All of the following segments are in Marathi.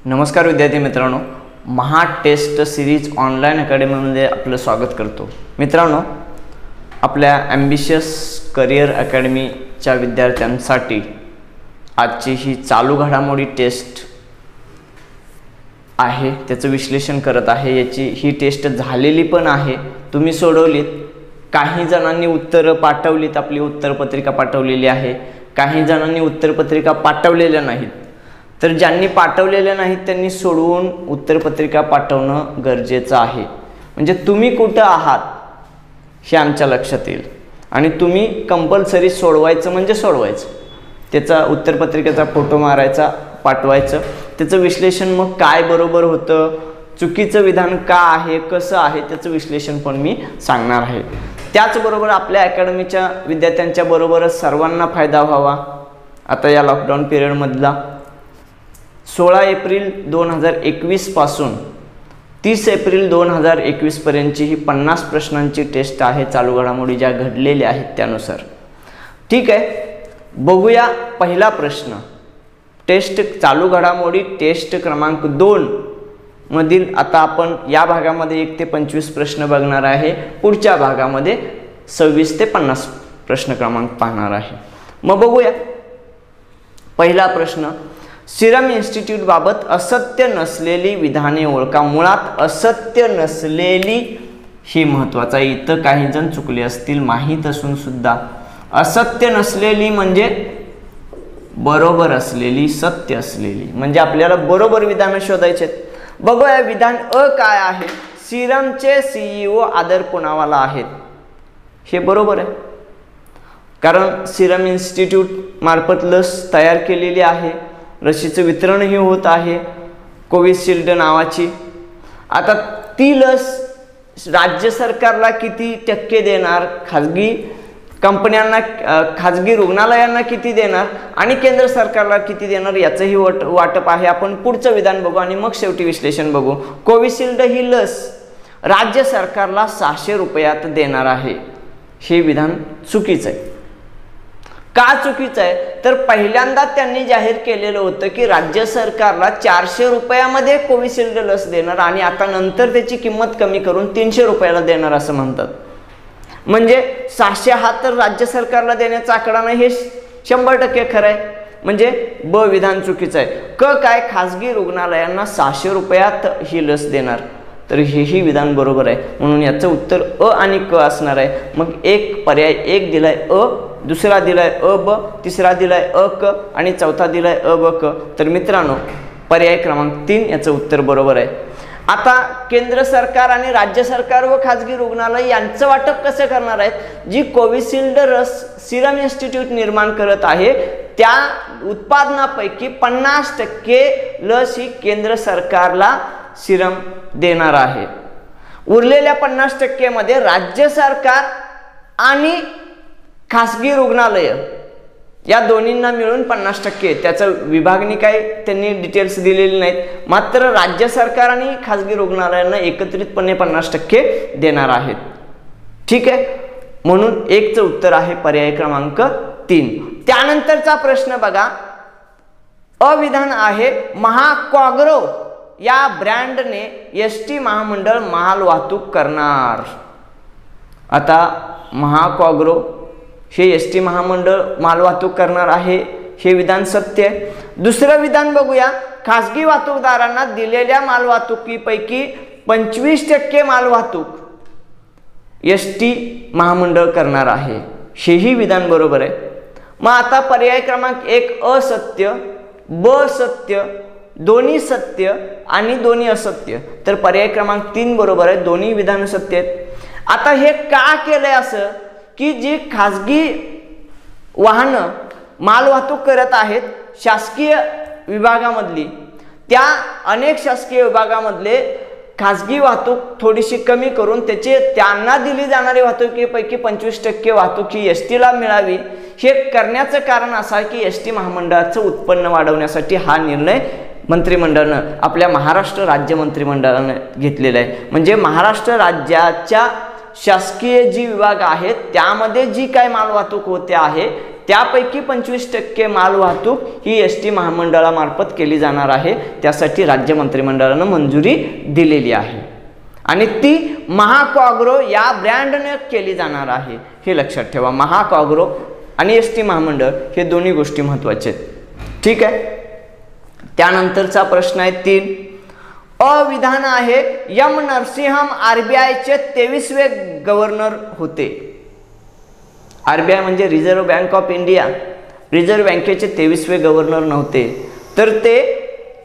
नमस्कार विद्यार्थी मित्रांनो, महा टेस्ट सिरीज ऑनलाईन अकॅडमीमध्ये आपलं स्वागत करतो। मित्रांनो, आपल्या ॲम्बिशियस करिअर अकॅडमीच्या विद्यार्थ्यांसाठी आजची ही चालू घडामोडी टेस्ट आहे, त्याचं विश्लेषण करत आहे। याची ही टेस्ट झालेली पण आहे, तुम्ही सोडवलीत, काही जणांनी उत्तरं पाठवलीत, आपली उत्तरपत्रिका पाठवलेली आहे, काही जणांनी उत्तरपत्रिका पाठवलेल्या नाहीत। तर ज्यांनी पाठवलेल्या नाहीत त्यांनी सोडवून उत्तरपत्रिका पाठवणं गरजेचं आहे, म्हणजे तुम्ही कुठं आहात हे आमच्या लक्षात येईल आणि तुम्ही कंपल्सरी सोडवायचं म्हणजे सोडवायचं। त्याचा उत्तरपत्रिकेचा फोटो मारायचा, पाठवायचं, त्याचं विश्लेषण मग काय बरोबर होतं, चुकीचं विधान का आहे, कसं आहे, त्याचं विश्लेषण पण मी सांगणार आहे। त्याचबरोबर आपल्या अकॅडमीच्या विद्यार्थ्यांच्या बरोबरच सर्वांना फायदा व्हावा, आता या लॉकडाऊन पिरियडमधला 16 एप्रिल 2021 पासून 30 एप्रिल 2021 पर्यंतची ही 50 प्रश्नांची टेस्ट आहे, चालू घडामोडी ज्या घडलेल्या आहेत त्यानुसार। ठीक आहे, बघूया पहिला प्रश्न। टेस्ट चालू घडामोडी टेस्ट क्रमांक 2 मधील आता आपण या भागामध्ये 1 ते 25 प्रश्न बघणार आहे, पुढच्या भागामध्ये 26 ते 50 प्रश्न क्रमांक पाहणार आहे। मग बघूया पहिला प्रश्न, सिरम इन्स्टिट्यूट बाबत असत्य नसलेली विधाने ओळखा। मुळात असत्य नसलेली ही महत्त्वाचा आहे, इथं काही जण चुकले असतील माहीत असून सुद्धा। असत्य नसलेली म्हणजे बरोबर असलेली, सत्य असलेली, म्हणजे आपल्याला बरोबर विधान शोधायचे। बघूया विधान अ काय आहे, सिरमचे CEO आदर पुनावाला आहेत, हे बरोबर आहे, कारण सिरम इन्स्टिट्यूट मार्फत लस तयार केलेली आहे, लसीचं वितरणही होत आहे, कोविशिल्ड नावाची। आता ती लस राज्य सरकारला किती टक्के देणार, खाजगी कंपन्यांना, खाजगी रुग्णालयांना किती देणार आणि केंद्र सरकारला किती देणार याचंही वाटप आहे। आपण पुढचं विधान बघू आणि मग शेवटी विश्लेषण बघू। कोविशिल्ड ही लस राज्य सरकारला 600 रुपयात देणार आहे, हे विधान चुकीचं आहे। का चुकीचं आहे, तर पहिल्यांदा त्यांनी जाहीर केलेलं होतं की राज्य सरकारला 400 रुपयामध्ये कोविशिल्ड लस देणार आणि आता नंतर त्याची किंमत कमी करून 300 रुपयाला देणार असं म्हणतात। म्हणजे 600 हा तर राज्य सरकारला देण्याचा आकडा नाही, हे 100% खरं आहे, म्हणजे ब विधान चुकीचं आहे। क काय, खाजगी रुग्णालयांना 600 रुपयात ही लस देणार, तर हेही विधान बरोबर आहे, म्हणून याचं उत्तर अ आणि क असणार आहे। मग एक पर्याय 1 दिलाय अ, दुसरा दिलाय अ ब, तिसरा दिलाय अ क आणि चौथा दिलाय अ ब क। तर मित्रांनो पर्याय क्रमांक 3 याचं उत्तर बरोबर आहे। आता केंद्र सरकार आणि राज्य सरकार व खाजगी रुग्णालय यांचं वाटप कसं करणार आहेत, जी कोविशिल्ड लस सिरम इन्स्टिट्यूट निर्माण करत आहे त्या उत्पादनापैकी 50% लस ही केंद्र सरकारला सिरम देणार आहे। उरलेल्या 50% मध्ये राज्य सरकार आणि खासगी रुग्णालय या दोन्हींना मिळून 50%, त्याचं विभागणी काय त्यांनी डिटेल्स दिलेली नाहीत, मात्र राज्य सरकार आणि खासगी रुग्णालयांना एकत्रितपणे 50% देणार आहेत। ठीक आहे, म्हणून 1चं उत्तर आहे पर्याय क्रमांक 3। त्यानंतरचा प्रश्न बघा, अविधान आहे, महाकॉग्रो या ब्रँडने एसटी महामंडळ माल वाहतूक करणार। आता महाकॉग्रो हे एसटी महामंडळ माल वाहतूक करणार आहे, हे विधान सत्य आहे। दुसरं विधान बघूया, खासगी वाहतूकदारांना दिलेल्या माल वाहतुकीपैकी 25% माल वाहतूक एसटी महामंडळ करणार आहे, हेही विधान बरोबर आहे। मग आता पर्याय क्रमांक 1 असत्य, ब सत्य, दोन्ही सत्य आणि दोन्ही असत्य, तर पर्याय क्रमांक 3 बरोबर आहे, दोन्ही विधान सत्य आहेत। आता हे का केलंय असं की जी खाजगी वाहनं माल वाहतूक करत आहेत शासकीय विभागामधली, त्या अनेक शासकीय विभागामधले खाजगी वाहतूक थोडीशी कमी करून त्यांना दिली जाणारी वाहतुकीपैकी 25% वाहतूक ही एसटीला मिळावी, हे करण्याचं कारण असं आहे की एसटी महामंडळाचं उत्पन्न वाढवण्यासाठी हा निर्णय मंत्रिमंडळानं, आपल्या महाराष्ट्र राज्य मंत्रिमंडळानं घेतलेला आहे। म्हणजे महाराष्ट्र राज्याच्या शासकीय जी विभाग आहेत त्यामध्ये जी काय माल वाहतूक होते आहे त्यापैकी 25% माल वाहतूक ही एस टी महामंडळामार्फत केली जाणार आहे, त्यासाठी राज्य मंत्रिमंडळानं मंजुरी दिलेली आहे आणि ती महाकॉग्रो या ब्रँडने केली जाणार आहे, हे लक्षात ठेवा। महाकॉग्रो आणि एस टी महामंडळ हे दोन्ही गोष्टी महत्त्वाच्या आहेत, ठीक आहे। त्यानंतरचा प्रश्न आहे 3, अविधान आहे एम नरसिंहम आरबीआयचे 23वे गव्हर्नर होते। आरबीआय म्हणजे reserve bank of India, reserve बँकेचे 23वे गव्हर्नर नव्हते, तर ते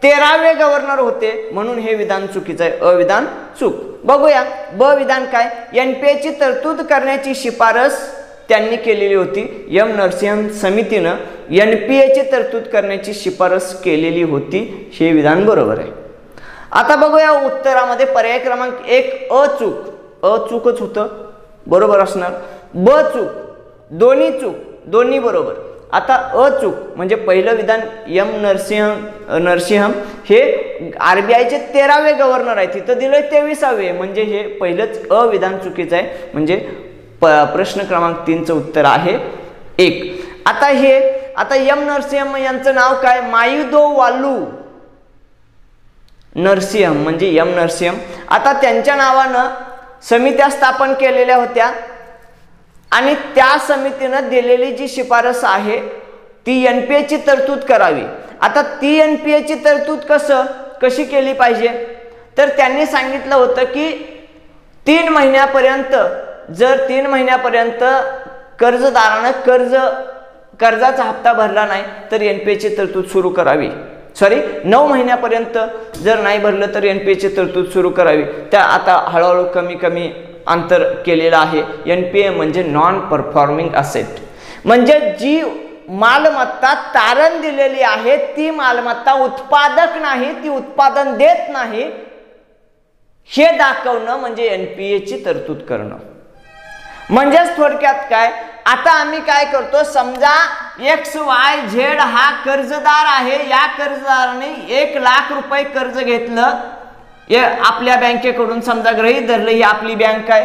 13वे गव्हर्नर होते, म्हणून हे विधान चुकीचं आहे, अविधान चूक। बघूया ब विधान काय, एनपीएची तरतूद करण्याची शिफारस त्यांनी केलेली होती, एम नरसिंहम समितीनं एनपीएची तरतूद करण्याची शिफारस केलेली होती, हे विधान बरोबर आहे। आता बघूया उत्तरामध्ये पर्याय क्रमांक 1 अचूक, अचूकच होतं, बरोबर असणार। ब चूक, दोन्ही चूक, दोन्ही बरोबर। आता अचूक म्हणजे पहिलं विधान एम नरसिंहम हे आरबीआयचे 13वे गव्हर्नर आहेत, तिथं दिलंय 23वे, म्हणजे हे पहिलंच अविधान चुकीचं आहे, म्हणजे प्रश्न क्रमांक 3चं उत्तर आहे 1। आता एम नरसिंहम यांचं नाव काय, मायुदो वालू नरसिंहम म्हणजे एम नरसिंहम। आता त्यांच्या नावानं समित्या स्थापन केलेल्या होत्या आणि त्या समितीनं दिलेली जी शिफारस आहे ती एनपीएची तरतूद करावी। आता ती एनपीएची तरतूद कशी केली पाहिजे, तर त्यांनी सांगितलं होतं की 3 महिन्यापर्यंत, जर 3 महिन्यापर्यंत कर्जदारानं कर्जाचा हप्ता भरला नाही तर एनपीएची तरतूद सुरू करावी, 9 महिन्यापर्यंत जर नाही भरलं तर एनपीएची तरतूद सुरू करावी। त्या आता हळूहळू कमी अंतर केलेलं आहे। एनपीए म्हणजे नॉन परफॉर्मिंग असेट, म्हणजे जी मालमत्ता तारण दिलेली आहे ती मालमत्ता उत्पादक नाही, ती उत्पादन देत नाही, हे दाखवणं म्हणजे एनपीएची तरतूद करणं। म्हणजेच थोडक्यात काय, आता आम्ही काय करतो, समजा XYZ हा कर्जदार आहे, या कर्जदाराने 1 लाख रुपये कर्ज घेतलं आपल्या बँकेकडून, समजा गृहीत धरलं ही आपली बँक आहे,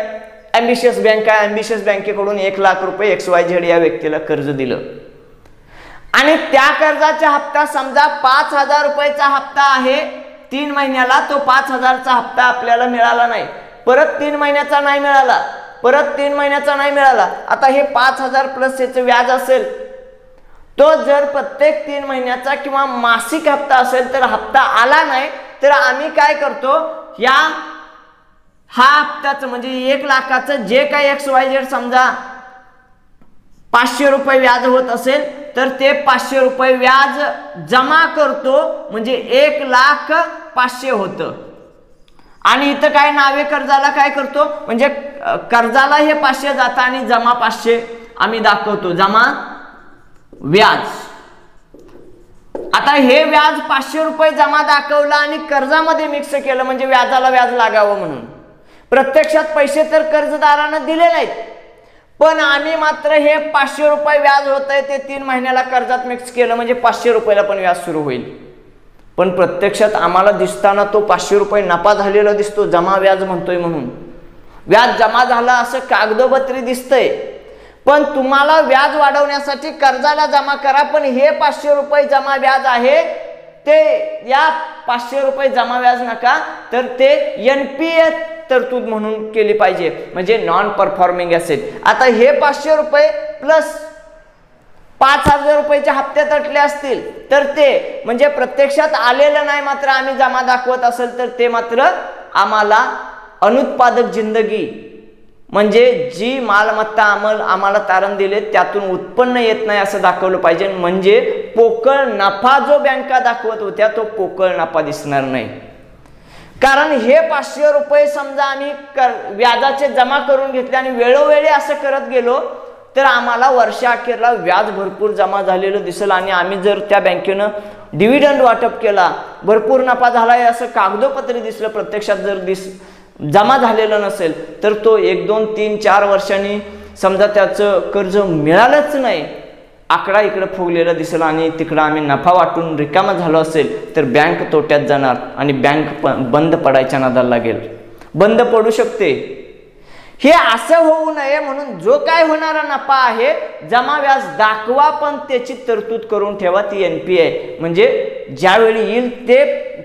ॲम्बिशियस बँक आहे, ॲम्बिशियस बँकेकडून 1 लाख रुपये XYZ या व्यक्तीला कर्ज दिलं आणि त्या कर्जाचा हप्ता समजा 5,000 रुपयाचा हप्ता आहे 3 महिन्याला, तो 5,000चा हप्ता आपल्याला मिळाला नाही, परत 3 महिन्याचा नाही मिळाला, परत 3 महिन्याचा नाही मिळाला। आता हे 5,000 प्लस याचं व्याज असेल, तो जर प्रत्येक 3 महिन्याचा किंवा मासिक हप्ता असेल तर हप्ता आला नाही तर आम्ही काय करतो, हा हप्त्याचं म्हणजे 1 लाखाचं जे काही XYZ समजा 500 रुपये व्याज होत असेल तर ते 500 रुपये व्याज जमा करतो, म्हणजे 1,05,000 होतं। आणि इथं काय नावे कर्जाला काय करतो, म्हणजे कर्जाला हे 500 जातं आणि जमा 500 आम्ही दाखवतो, जमा व्याज। आता हे व्याज 500 रुपये जमा दाखवलं आणि कर्जामध्ये मिक्स केलं, म्हणजे व्याजाला व्याज लागावं म्हणून। प्रत्यक्षात पैसे तर कर्जदारानं दिले नाहीत, पण आम्ही मात्र हे 500 रुपये व्याज होतंय ते 3 महिन्याला कर्जात मिक्स केलं, म्हणजे 500 रुपयाला पण व्याज सुरू होईल। पण प्रत्यक्षात आम्हाला दिसताना तो 500 रुपये नफा झालेला दिसतो, जमा व्याज म्हणतोय म्हणून। व्याज जमा झाला असं कागदोपत्री दिसतंय, पण तुम्हाला व्याज वाढवण्यासाठी कर्जाला जमा करा, पण हे 500 रुपये जमा व्याज आहे ते या 500 रुपये जमा व्याज नका, तर ते एनपीए तरतूद म्हणून केली पाहिजे, म्हणजे नॉन परफॉर्मिंग असेट। आता हे 500 रुपये प्लस 5,000 रुपयाचे हप्ते तटले असतील तर ते म्हणजे प्रत्यक्षात आलेलं नाही, मात्र आम्ही जमा दाखवत असेल तर ते मात्र आम्हाला अनुत्पादक जिंदगी, म्हणजे जी मालमत्ता आम्हाला तारण दिले त्यातून उत्पन्न येत नाही असं दाखवलं पाहिजे, म्हणजे पोकळ नफा जो बँका दाखवत होत्या तो पोकळ नफा दिसणार नाही। कारण हे 500 रुपये समजा आम्ही व्याजाचे जमा करून घेतले आणि वेळोवेळी असं करत गेलो तर आम्हाला वर्षाअखेरला व्याज भरपूर जमा झालेलं दिसेल आणि आम्ही जर त्या बँकेनं डिव्हिडंड वाटप केला, भरपूर नफा झालाय असं कागदोपत्री दिसलं, प्रत्यक्षात जर जमा झालेलं नसेल तर तो 1, 2, 3, 4 वर्षांनी समजा त्याचं कर्ज मिळालंच नाही, आकडा इकडे फुगलेला दिसेल आणि तिकडं आम्ही नफा वाटून रिकामा झालो असेल तर बँक तोट्यात जाणार आणि बँक बंद पडायच्या नादाला लागेल, बंद पडू शकते। हे असं होऊ नये म्हणून जो काय होणारा नफा आहे जमा व्याज दाखवा, पण त्याची तरतूद करून ठेवा, ती NPA म्हणजे ज्यावेळी येईल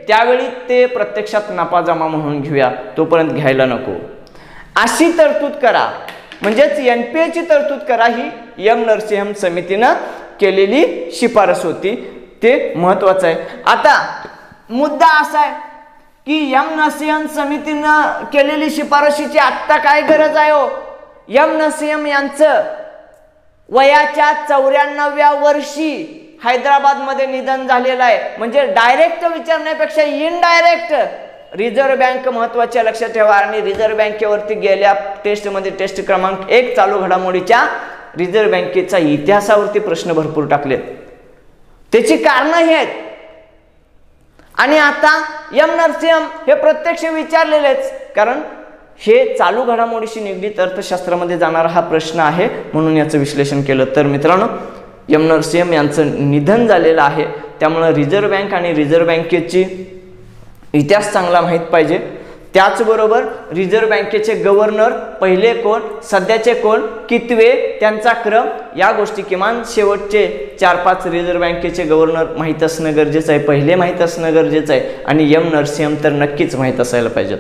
त्यावेळी ते प्रत्यक्षात नफा जमा म्हणून घेऊया, तोपर्यंत घ्यायला नको, अशी तरतूद करा. म्हणजेच NPA ची तरतूद करा, ही एम नरसिंहम समितीनं केलेली शिफारस होती, ते महत्वाचं आहे. आता मुद्दा असा आहे की एम नरसिंहम समितीनं केलेली शिफारशीची आत्ता काय गरज आहे हो. एम नरसिंहम यांचं वयाच्या 94व्या वर्षी हैदराबाद मध्ये निधन झालेलं आहे. म्हणजे डायरेक्ट विचारण्यापेक्षा इनडायरेक्ट रिझर्व्ह बँक महत्वाच्या लक्षात ठेवा. आणि रिझर्व्ह बँकेवरती गेल्या टेस्टमध्ये टेस्ट क्रमांक 1 चालू घडामोडीच्या रिझर्व्ह बँकेचा इतिहासावरती प्रश्न भरपूर टाकलेत. त्याची कारण ही आहेत. आणि आता एम नरसिंहम हे प्रत्यक्ष विचारलेलेच, कारण हे चालू घडामोडीशी निगडीत अर्थशास्त्रामध्ये जाणारा हा प्रश्न आहे, म्हणून याचं विश्लेषण केलं. तर मित्रांनो, एम नरसिंहम यांचं निधन झालेलं आहे, त्यामुळे रिझर्व्ह बँक आणि रिझर्व्ह बँकेची इतिहास चांगला माहीत पाहिजे. त्याचबरोबर रिझर्व्ह बँकेचे गव्हर्नर पहिले कोण, सध्याचे कोण, कितवे, त्यांचा क्रम, या गोष्टी किमान शेवटचे 4-5 रिझर्व्ह बँकेचे गव्हर्नर माहीत असणं गरजेचं आहे, पहिले माहीत असणं गरजेचं आहे. आणि एम नरसिंहम तर नक्कीच माहीत असायला पाहिजेत.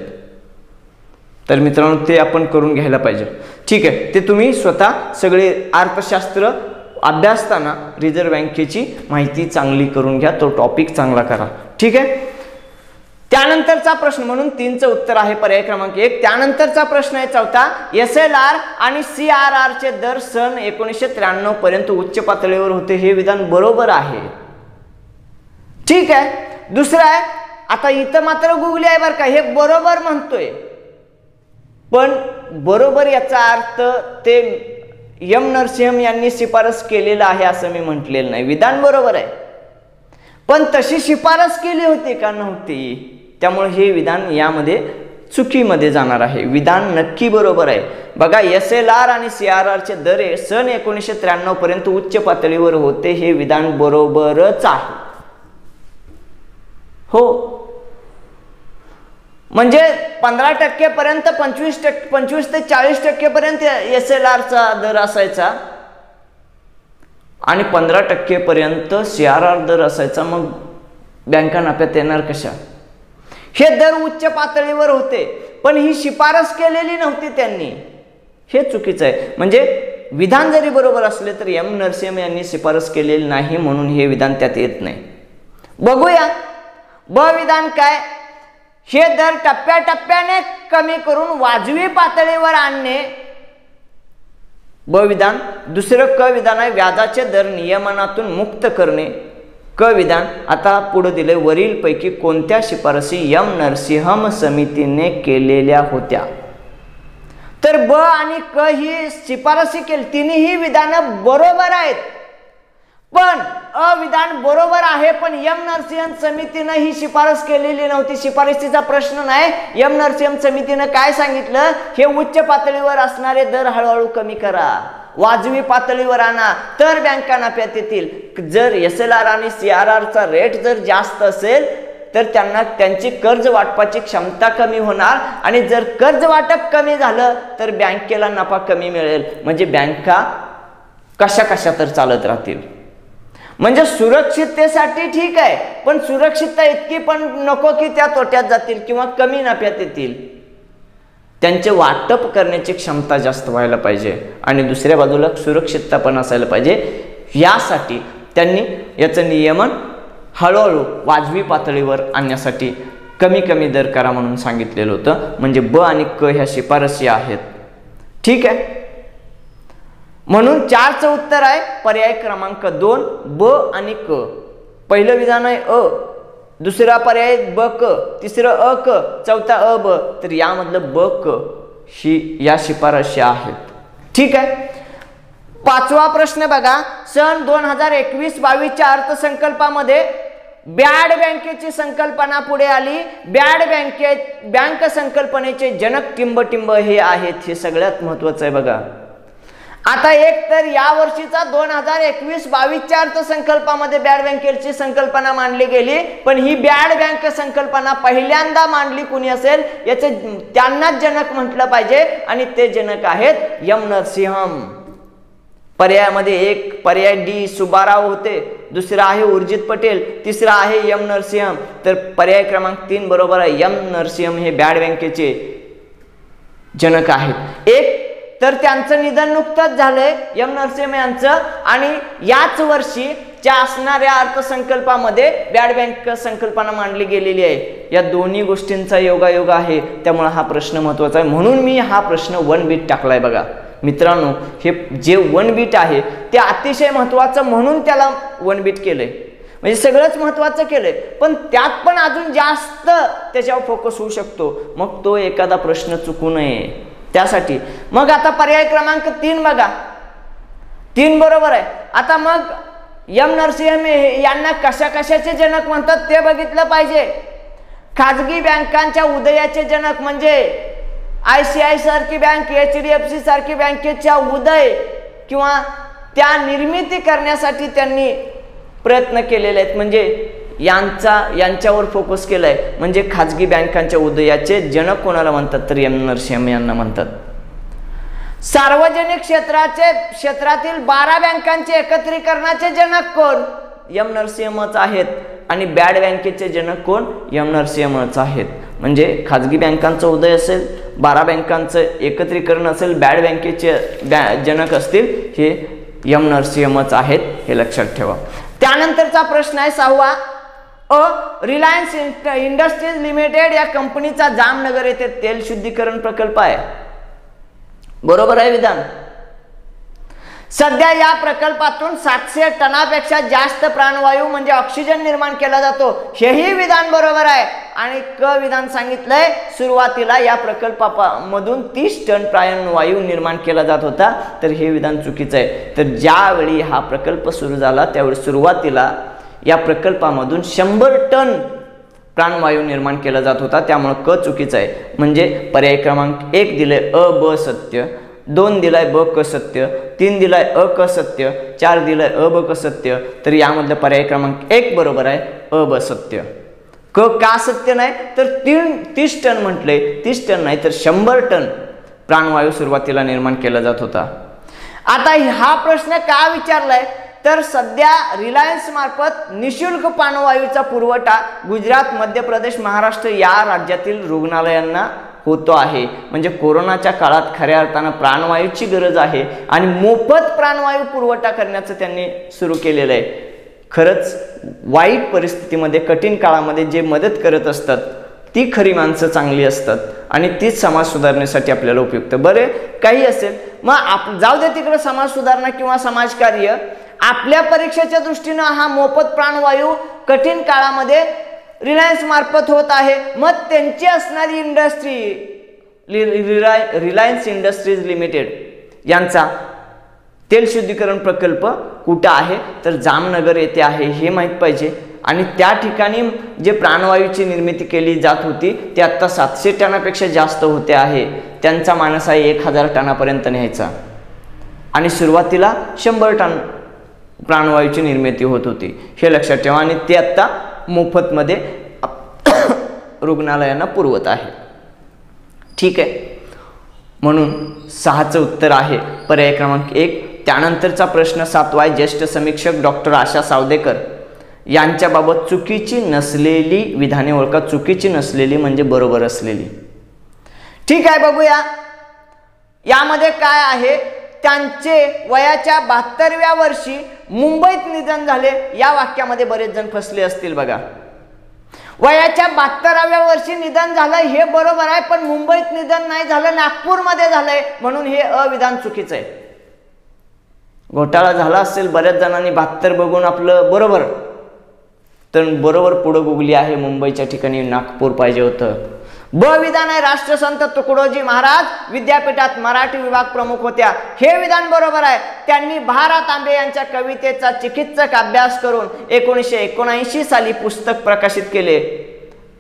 तर मित्रांनो, ते आपण करून घ्यायला पाहिजे. ठीक आहे, ते तुम्ही स्वतः सगळे अर्थशास्त्र अभ्यासताना रिझर्व्ह बँकेची माहिती चांगली करून घ्या, तो टॉपिक चांगला करा. ठीक आहे. त्यानंतरचा प्रश्न, म्हणून 3चं उत्तर आहे पर्याय क्रमांक 1. त्यानंतरचा प्रश्न आहे 4था. SLR आणि CRR चे दर सन 1993 पर्यंत उच्च पातळीवर होते, हे विधान बरोबर आहे. ठीक आहे. दुसरं आहे, आता इथं मात्र गुगली आहे बरं का, हे बरोबर म्हणतोय, पण बरोबर याचा अर्थ ते एम नरसिंहम यांनी शिफारस केलेला आहे असं मी म्हटलेलं नाही. विधान बरोबर आहे, पण तशी शिफारस केली होती का, नव्हती. त्यामुळे हे विधान यामध्ये चुकीमध्ये जाणार आहे. विधान नक्की बरोबर आहे. बघा, SLR आणि CRR चे दर सन 1993 पर्यंत उच्च पातळीवर होते, हे विधान बरोबरच आहे. हो, म्हणजे 15% पर्यंत 25 ते 40% पर्यंत SLR चा दर असायचा आणि 15% पर्यंत CRR दर असायचा. मग बँका नफ्यात येणार कशा. हे दर उच्च पातळीवर होते, पण ही शिफारस केलेली नव्हती त्यांनी, हे चुकीचं आहे. म्हणजे विधान जरी बरोबर असले तर एम नरसिंहम यांनी शिफारस केलेली नाही, म्हणून हे विधान त्यात येत नाही. बघूया ब विधान काय. हे दर टप्प्याटप्प्याने कमी करून वाजवी पातळीवर आणणे, ब विधान. दुसरं क विधान आहे, व्याजाचे दर नियमनातून मुक्त करणे. क विधान, आता पुढे दिले, वरील पैकी कोणत्या शिफारसी एम नरसिंहम समितीने केलेल्या होत्या. तर ब आणि क ही शिफारसी केली, तिन्ही विधानं बरोबर आहेत, पण अ विधान बरोबर आहे, पण एम नरसिंहम समितीने ही शिफारस केलेली नव्हती. शिफारसीचा प्रश्न नाही. एम नरसिंहम समितीने काय सांगितलं, हे उच्च पातळीवर असणारे दर हळूहळू कमी करा, वाजवी पातळीवर आणा, तर बँका नफ्यात येतील. जर SLR आणि CRR चा रेट जर जास्त असेल तर त्यांना त्यांची कर्ज वाटपाची क्षमता कमी होणार, आणि जर कर्ज वाटप कमी झालं तर बँकेला नफा कमी मिळेल. म्हणजे बँका कशा कशा तर चालत राहतील. म्हणजे सुरक्षिततेसाठी ठीक आहे, पण सुरक्षितता इतकी पण नको की त्या तोट्यात जातील किंवा कमी नफ्यात येतील. त्यांचे वाटप करण्याची क्षमता जास्त व्हायला पाहिजे आणि दुसऱ्या बाजूला सुरक्षितता पण असायला पाहिजे. यासाठी त्यांनी याचं नियमन हळूहळू वाजवी पातळीवर आणण्यासाठी कमी कमी दर करा म्हणून सांगितलेलं होतं. म्हणजे ब आणि क ह्या शिफारसी आहेत. ठीक आहे, म्हणून 4चं उत्तर आहे पर्याय क्रमांक 2 ब आणि क. पहिलं विधान आहे अ, दुसरा पर्याय ब क, तिसरं अ क, चौथा अ ब. तर यामधलं ब क ही या शिफारशी आहेत. ठीक आहे. 5वा प्रश्न बघा. सन 2021-22 अर्थसंकल्पामध्ये बॅड बँकेची संकल्पना पुढे आली. बॅड बँक संकल्पनेचे जनक टिंबटिंब हे आहेत. हे सगळ्यात महत्वाचं आहे बघा. आता एक तर या वर्षीचा 2021-22च्या अर्थसंकल्पामध्ये बॅड बँकेची संकल्पना मांडली गेली, पण ही बॅड बँक संकल्पना पहिल्यांदा मांडली कुणी असेल याचे त्यांनाच जनक म्हटलं पाहिजे, आणि ते जनक आहेत एम नरसिंहम. पर्यायामध्ये एक पर्याय डी सुब्बाराव होते, दुसरा आहे उर्जित पटेल, तिसरा आहे एम नरसिंहम. तर पर्याय क्रमांक 3 बरोबर आहे. एम नरसिंहम हे बॅड बँकेचे जनक आहेत. एक तर त्यांचं निधन नुकतंच झालंय एम नरसिंहम यांचं, आणि याच वर्षीच्या असणाऱ्या अर्थसंकल्पामध्ये बॅड बँक संकल्पना मांडली गेलेली आहे. या दोन्ही गोष्टींचा योगायोग आहे, त्यामुळे हा प्रश्न महत्वाचा आहे. म्हणून मी हा प्रश्न 1 बीट टाकलाय. बघा मित्रांनो, हे जे 1 बीट आहे ते अतिशय महत्वाचं म्हणून त्याला 1 बीट केलंय, म्हणजे सगळंच महत्वाचं केलंय, पण त्यात पण अजून जास्त त्याच्यावर फोकस होऊ शकतो, मग तो एखादा प्रश्न चुकू नये त्यासाठी. मग आता पर्याय क्रमांक 3 बघा, 3 बरोबर आहे. आता मग एम नरसिंहम यांना कशा कशाचे जनक म्हणतात ते बघितलं पाहिजे. खाजगी बँकांच्या उदयाचे जनक म्हणजे ICICI सारखी बँक, HDFC सारखी बँकेच्या उदय किंवा त्या निर्मिती करण्यासाठी त्यांनी प्रयत्न केलेले आहेत, म्हणजे यांच्यावर फोकस केलाय. म्हणजे खाजगी बँकांच्या उदयाचे जनक कोणाला म्हणतात तर एम नरसिंहम यांना म्हणतात. सार्वजनिक क्षेत्रातील 12 बँकांचे एकत्रीकरणाचे जनक कोण? एम नरसिंहमच आहेत. आणि बॅड बँकेचे जनक कोण? एम नरसिंहमच आहेत. म्हणजे खाजगी बँकांचा उदय असेल, 12 बँकांचं एकत्रीकरण असेल, बॅड बँकेचे जनक असतील, हे एम नरसिंहमच आहेत, हे लक्षात ठेवा. त्यानंतरचा प्रश्न आहे 6वा. रिलायन्स इंडस्ट्रीज लिमिटेड या कंपनीचा जामनगर येथे तेल शुद्धीकरण प्रकल्प आहे. बरोबर आहे विधान. सध्या या प्रकल्पातून 700 टनापेक्षा जास्त प्राणवायू म्हणजे ऑक्सिजन निर्माण केला जातो, हेही विधान बरोबर आहे. आणि क विधान सांगितलंय सुरुवातीला या प्रकल्पामधून 30 टन प्राणवायू निर्माण केला जात होता, तर हे विधान चुकीचं आहे. तर ज्यावेळी हा प्रकल्प सुरू झाला त्यावेळी सुरुवातीला या प्रकल्पामधून 100 टन प्राणवायू निर्माण केला जात होता, त्यामुळे क चुकीचं आहे. म्हणजे पर्याय क्रमांक 1 दिले अ ब सत्य, 2 दिलाय ब क सत्य, 3 दिलाय अ क सत्य, 4 दिलाय अ ब क सत्य. तर यामधलं पर्याय क्रमांक 1 बरोबर आहे, अ ब सत्य. क का सत्य नाही तर 30 टन म्हटले, 30 टन नाही तर 100 टन प्राणवायू सुरुवातीला निर्माण केला जात होता. आता हा प्रश्न का विचारलाय तर सध्या रिलायन्स मार्फत निशुल्क प्राणवायूचा पुरवठा गुजरात, मध्य प्रदेश, महाराष्ट्र या राज्यातील रुग्णालयांना होतो आहे. म्हणजे कोरोनाच्या काळात खऱ्या अर्थानं प्राणवायूची गरज आहे आणि मोफत प्राणवायू पुरवठा करण्याचं त्यांनी सुरू केलेलं आहे. खरंच वाईट परिस्थितीमध्ये, कठीण काळामध्ये जे मदत करत असतात ती खरी माणसं चांगली असतात आणि तीच समाज सुधारण्यासाठी आपल्याला उपयुक्त. बरे काही असेल मग जाऊ दे तिकडे समाज सुधारणा किंवा समाजकार्य. आपल्या परीक्षेच्या दृष्टीनं हा मोफत प्राणवायू कठीण काळामध्ये रिलायन्स मार्फत होत आहे. मग त्यांची असणारी इंडस्ट्री रिलायन्स इंडस्ट्रीज लिमिटेड यांचा तेल शुद्धीकरण प्रकल्प कुठं आहे तर जामनगर येथे आहे हे माहीत पाहिजे. आणि त्या ठिकाणी जे प्राणवायूची निर्मिती केली जात होती ते आत्ता 700 टनापेक्षा जास्त होते आहे. त्यांचा मानस आहे 1000 टनापर्यंत न्यायचा आणि सुरुवातीला 100 टन प्राणवायूची निर्मिती होत होती, हे लक्षात ठेवा. आणि ते आत्ता मोफतमध्ये रुग्णालयांना पुरवत आहे. ठीक आहे, म्हणून 6चं उत्तर आहे पर्याय क्रमांक 1. त्यानंतरचा प्रश्न 7वा आहे. ज्येष्ठ समीक्षक डॉक्टर आशा सावदेकर यांच्याबाबत चुकीची नसलेली विधाने ओळखा. चुकीची नसलेली म्हणजे बरोबर असलेली. ठीक आहे, बघूया यामध्ये काय आहे. त्यांचे वयाच्या 72व्या वर्षी मुंबईत निधन झाले. या वाक्यामध्ये बरेच जण फसले असतील बघा. वयाच्या 72व्या वर्षी निधन झालं हे बरोबर आहे, पण मुंबईत निधन नाही झालं, नागपूरमध्ये झालंय, म्हणून हे अविधान चुकीचं आहे. घोटाळा झाला असेल बऱ्याच जणांनी 72 बघून आपलं बरोबर, तर बरोबर पुढे गुगली आहे मुंबईच्या ठिकाणी नागपूर पाहिजे होतं. ब विधान आहे. राष्ट्रसंत तुकडोजी महाराज विद्यापीठात मराठी विभाग प्रमुख होत्या, हे विधान बरोबर आहे. त्यांनी भा.रा. तांबे यांच्या कवितेचा चिकित्सक अभ्यास करून 1979 साली पुस्तक प्रकाशित केले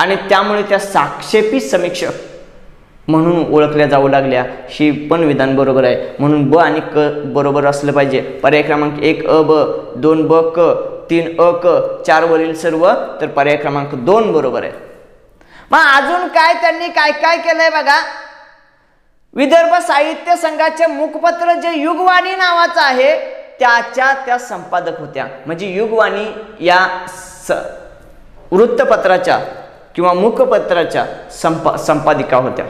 आणि त्यामुळे त्या साक्षेपी समीक्षक म्हणून ओळखल्या जाऊ लागल्या, ही पण विधान बरोबर आहे. म्हणून ब आणि क बरोबर असलं पाहिजे. पर्याय क्रमांक 1 अ ब, 2 ब क, 3 अ क, 4 वरील सर्व, तर पर्याय क्रमांक 2 बरोबर आहे. मग अजून काय त्यांनी काय काय केलंय बघा. विदर्भ साहित्य संघाचे मुखपत्र जे युगवाणी नावाचं आहे त्या संपादक होत्या. म्हणजे युगवाणी या वृत्तपत्राच्या किंवा मुखपत्राच्या संपादिका होत्या.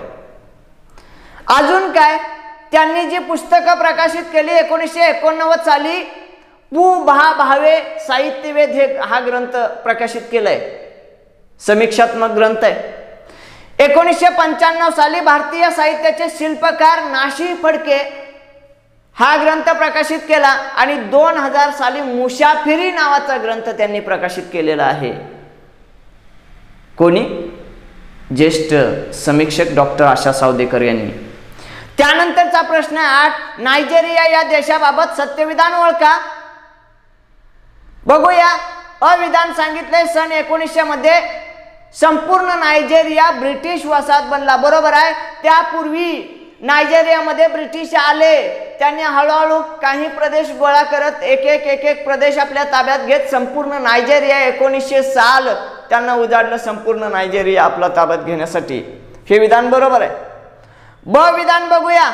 अजून काय त्यांनी जी पुस्तकं प्रकाशित केली 1989 साली पु भा भावे साहित्यवेध हा ग्रंथ प्रकाशित केलाय, समीक्षात्मक ग्रंथ आहे. 1995 साली भारतीय साहित्याचे शिल्पकार नाशी फडके हा ग्रंथ प्रकाशित केला आणि 2000 साली मुसाफिरी नावाचा ग्रंथ त्यांनी प्रकाशित केलेला आहे. कोणी? ज्येष्ठ समीक्षक डॉक्टर आशा सावदेकर यांनी. त्यानंतरचा प्रश्न 8, नायजेरिया या देशाबाबत सत्यविधान ओळखा. बघूया. अविधान सांगितले सन 1900 मध्ये संपूर्ण नायजेरिया ब्रिटिश वसाहत बनला. बरोबर आहे. त्यापूर्वी नायजेरियामध्ये ब्रिटिश आले, त्यांनी हळूहळू काही प्रदेश गोळा करत एक एक प्रदेश आपल्या ताब्यात घेत संपूर्ण नायजेरिया 1900 साल त्यांना उजाडलं, संपूर्ण नायजेरिया आपला ताब्यात घेण्यासाठी. हे विधान बरोबर आहे. ब विधान बघूया.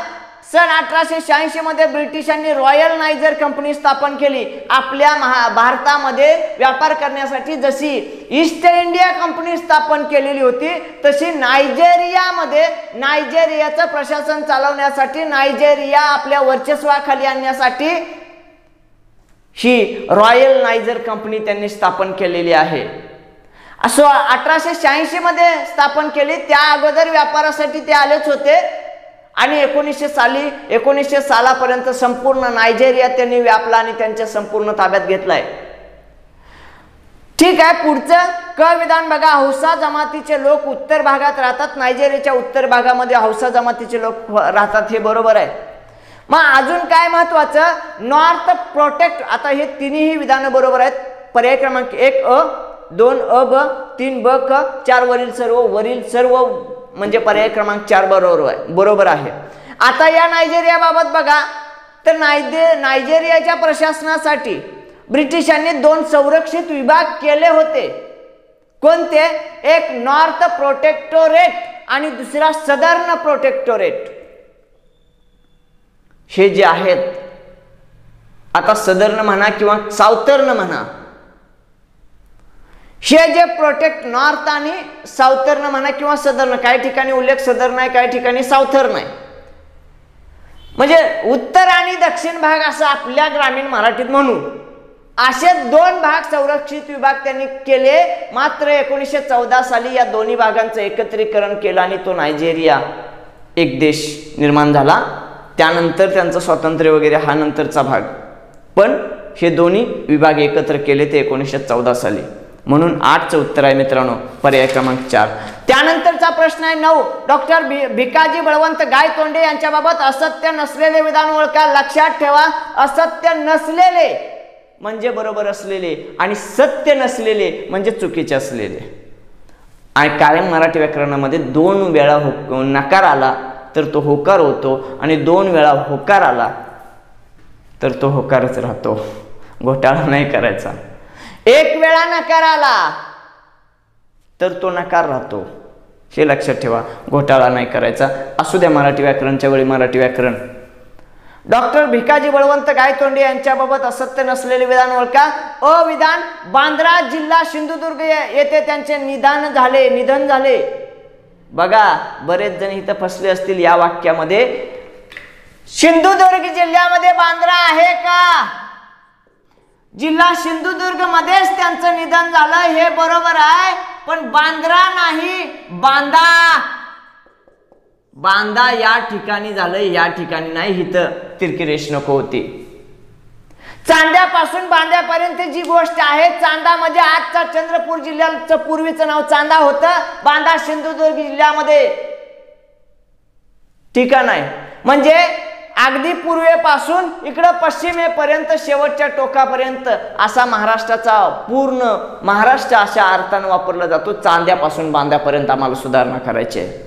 सन 1886 मध्ये ब्रिटिशांनी रॉयल नायजर कंपनी स्थापन केली. आपल्या भारतामध्ये व्यापार करण्यासाठी जशी ईस्ट इंडिया कंपनी स्थापन केलेली होती तशी नायजेरियामध्ये नायजेरियाचं प्रशासन चालवण्यासाठी, नायजेरिया आपल्या वर्चस्वाखाली आणण्यासाठी ही रॉयल नायजर कंपनी त्यांनी स्थापन केलेली आहे. असं 1886 मध्ये स्थापन केली. त्या अगोदर व्यापारासाठी ते आलेच होते आणि 1900 सालापर्यंत संपूर्ण नायजेरिया त्यांनी व्यापला आणि त्यांच्या संपूर्ण ताब्यात घेतलाय. ठीक आहे. पुढचं क विधान बघा. हौसा जमातीचे लोक उत्तर भागात राहतात. नायजेरियाच्या उत्तर भागामध्ये हौसा जमातीचे लोक राहतात. हे बरोबर आहे. मग अजून काय महत्वाचं? North protect. आता हे तिन्ही विधानं बरोबर आहेत. पर्याय क्रमांक 1 अ, 2 अ ब, 3 ब क, 4 वरील सर्व म्हणजे पर्याय क्रमांक 4 बरोबर आहे. आता या नायजेरियाबाबत बघा. तर नायजेरियाच्या प्रशासनासाठी ब्रिटिशांनी 2 संरक्षित विभाग केले होते. कोणते? एक नॉर्थ प्रोटेक्टोरेट आणि दुसरा सदर्न प्रोटेक्टोरेट. हे जे आहेत, आता सदर्न म्हणा किंवा साऊथर्न म्हणा, हे जे प्रोटेक्ट नॉर्थ आणि साऊथर्न म्हणा किंवा सदर्न, काही ठिकाणी उल्लेख सदर्न आहे, काही ठिकाणी साऊथर्न आहे. म्हणजे उत्तर आणि दक्षिण भाग असं आपल्या ग्रामीण मराठीत म्हणू, असे 2 भाग संरक्षित विभाग त्यांनी केले. मात्र 1914 साली या दोन्ही भागांचं एकत्रीकरण केलं आणि तो नायजेरिया एक देश निर्माण झाला. त्यानंतर त्यांचं स्वातंत्र्य वगैरे हा नंतरचा भाग, पण हे दोन्ही विभाग एकत्र केले ते 1914 साली. म्हणून 8चं उत्तर आहे मित्रांनो, पर्याय क्रमांक 4. त्यानंतरचा प्रश्न आहे 9. डॉक्टर भिकाजी बळवंत गायतोंडे यांच्याबाबत असत्य नसलेले विधान ओळखा. लक्षात ठेवा, असत्य नसलेले म्हणजे बरोबर असलेले आणि सत्य नसलेले म्हणजे चुकीचे असलेले. आणि कायम मराठी व्याकरणामध्ये 2 वेळा नकार आला तर तो होकार होतो आणि 2 वेळा होकार आला तर तो होकारच राहतो. घोटाळा नाही करायचा. 1 वेळा नकार आला तर तो नकार राहतो. हे लक्षात ठेवा. घोटाळा नाही करायचा. असू द्या मराठी व्याकरणच्या वेळी मराठी व्याकरण. डॉक्टर भिकाजी बळवंत गायतोंडे यांच्याबाबत असत्य नसलेले विधान ओळखा. अ विधान. बांद्रा जिल्हा सिंधुदुर्ग येथे त्यांचे निधन झाले. बघा, बरेच जण इथं फसले असतील या वाक्यामध्ये. सिंधुदुर्ग जिल्ह्यामध्ये बांद्रा आहे का? जिल्हा सिंधुदुर्ग मध्येच त्यांचं निधन झालं, हे बरोबर आहे. पण बांद्रा नाही, बांदा या ठिकाणी झालं, या ठिकाणी नाही. इथं तिरकी रेष नको होती. चांद्यापासून बांद्यापर्यंत जी गोष्ट आहे, चांदा म्हणजे आजचा चंद्रपूर जिल्ह्याचं पूर्वीचं नाव चांदा होतं. बांदा सिंधुदुर्ग जिल्ह्यामध्ये ठिकाण आहे. म्हणजे अगदी पूर्वेपासून इकडं पश्चिमेपर्यंत शेवटच्या टोकापर्यंत असा महाराष्ट्राचा पूर्ण महाराष्ट्र अशा अर्थानं वापरला जातो. चांद्यापासून बांद्यापर्यंत आम्हाला सुधारणा करायची आहे.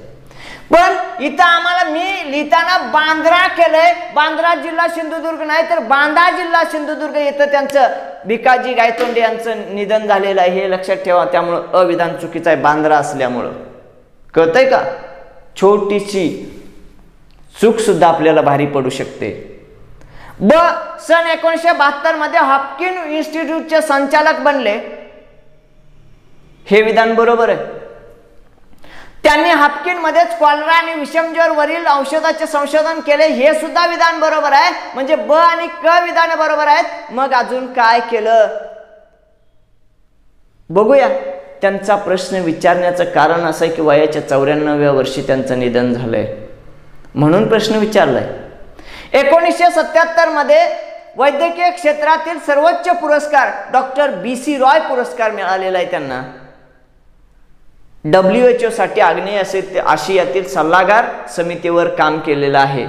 पण इथं आम्हाला मी लिहिताना बांद्रा केलंय, बांद्रा जिल्हा सिंधुदुर्ग नाही तर बांदा जिल्हा सिंधुदुर्ग इथं त्यांचं भिकाजी गायतोंडे यांचं निधन झालेलं आहे हे लक्षात ठेवा. त्यामुळं अविधान चुकीचं आहे बांद्रा असल्यामुळं. कळतंय का? छोटीशी चूक सुद्धा आपल्याला भारी पडू शकते. ब सन 1972 मध्ये हॉपकिन इन्स्टिट्यूटचे संचालक बनले, हे विधान बरोबर आहे. त्यांनी हापकिन मध्येच कॉलरा आणि विषमज्वर वरील औषधाचे संशोधन केले, हे सुद्धा विधान बरोबर आहे. म्हणजे ब आणि क विधान बरोबर आहेत. मग अजून काय केलं बघूया. त्यांचा प्रश्न विचारण्याचं कारण असं आहे की वयाच्या 94व्या वर्षी त्यांचं निधन झालंय म्हणून प्रश्न विचारलाय. 1977 मध्ये वैद्यकीय क्षेत्रातील सर्वोच्च पुरस्कार डॉक्टर BC रॉय पुरस्कार मिळालेला आहे त्यांना. WHO साठी आग्नेय आशियातील सल्लागार समितीवर काम केलेलं आहे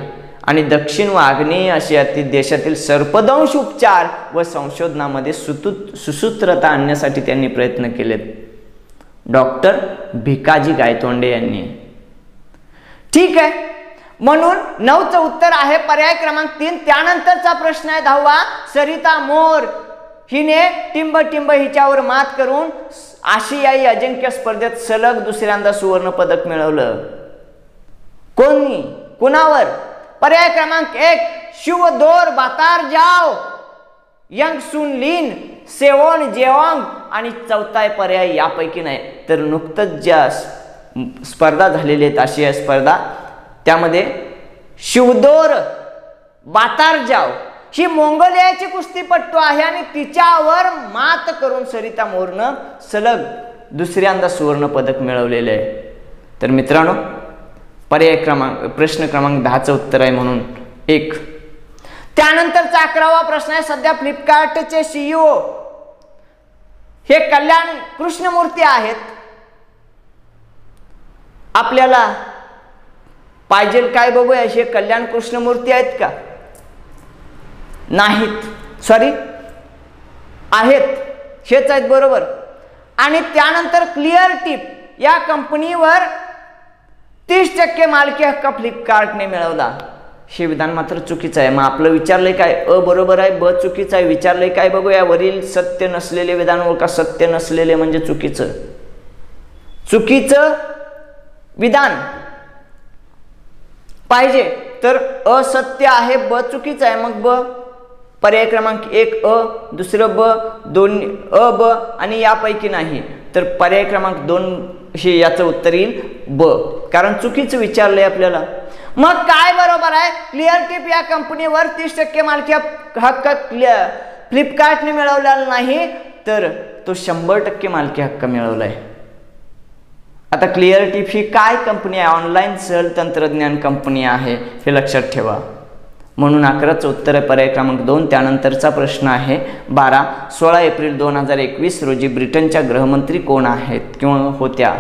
आणि दक्षिण व आग्नेय आशियातील देशातील सर्पदंश उपचार व संशोधनामध्ये सुसूत्रता आणण्यासाठी त्यांनी प्रयत्न केलेत. डॉक्टर भिकाजी गायतोंडे यांनी. ठीक आहे, म्हणून 9चं उत्तर आहे पर्याय क्रमांक 3. त्यानंतरचा प्रश्न आहे 10वा. सरिता मोर हिने टिंब हिच्यावर मात करून आशियाई अजिंक्य स्पर्धेत सलग दुसऱ्यांदा सुवर्ण पदक मिळवलं. कोणी कुणावर? पर्याय क्रमांक 1 शिवदोर बातारजाव, यंग सुन लिन, सेवोन जेओंग आणि चौथा पर्याय यापैकी नाही. तर नुकतंच ज्या स्पर्धा झालेल्या आहेत आशिया स्पर्धा त्यामध्ये शिवदोर बातारजाव ही मंगोलियाची कुस्तीपटू आहे आणि तिच्यावर मात करून सरिता मोरनं सलग दुसऱ्यांदा सुवर्ण पदक मिळवलेले आहे. तर मित्रांनो पर्याय प्रश्न क्रमांक 10चं उत्तर आहे म्हणून 1. त्यानंतरचा 11वा प्रश्न आहे. सध्या फ्लिपकार्टचे CEO हे कल्याण कृष्णमूर्ती आहेत. आपल्याला पाहिजे काय बघूया, हे कल्याण कृष्णमूर्ती आहेत का? नाहीत, सॉरी आहेत, हेच आहेत बरोबर. आणि त्यानंतर क्लिअर टिप या कंपनीवर 30% मालकी हक्क फ्लिपकार्टने मिळवला. हे विधान मात्र चुकीचं आहे. मग आपलं विचारलंय काय? अ बरोबर आहे, ब चुकीचं आहे. विचारलंय काय बघूया. वरील सत्य नसलेले विधान ओळखा. सत्य नसलेले म्हणजे चुकीचं विधान पाहिजे. तर असत्य आहे, ब चुकीचं आहे. मग ब पर्याय क्रमांक 1 अ, दुसरं ब, 2 अ ब आणि यापैकी नाही. तर पर्याय क्रमांक 2 हे याचं उत्तर येईल ब, कारण चुकीचं विचारलंय आपल्याला. मग काय बरोबर आहे? क्लिअर टिप या कंपनीवर 30% मालकी हक्क फ्लिपकार्टने मिळवलेला नाही, तर तो 100% मालकी हक्क मिळवलाय. आता क्लिअर टिप ही काय कंपनी आहे? ऑनलाईन सहल तंत्रज्ञान कंपनी आहे, हे लक्षात ठेवा. म्हणून 11चं उत्तर आहे पर्याय क्रमांक 2. त्यानंतरचा प्रश्न आहे 12. 16 एप्रिल 2021 रोजी ब्रिटनच्या गृहमंत्री कोण आहेत किंवा होत्या?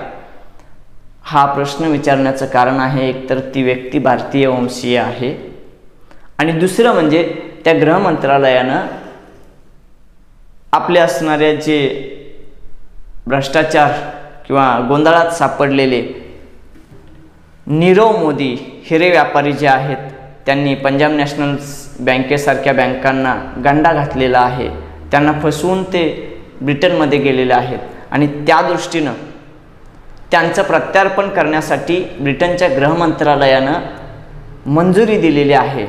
हा प्रश्न विचारण्याचं कारण आहे एकतर ती व्यक्ती भारतीय वंशीय आहे आणि दुसरं म्हणजे त्या गृह मंत्रालयानं आपले असणारे जे भ्रष्टाचार किंवा गोंधळात सापडलेले नीरव मोदी हिरे व्यापारी जे आहेत त्यांनी पंजाब नॅशनल बँकेसारख्या बँकांना गंडा घातलेला आहे. त्यांना फसवून ते ब्रिटनमध्ये गेलेले आहेत आणि त्या दृष्टीनं त्यांचं प्रत्यार्पण करण्यासाठी ब्रिटनच्या गृह मंत्रालयानं मंजुरी दिलेली आहे.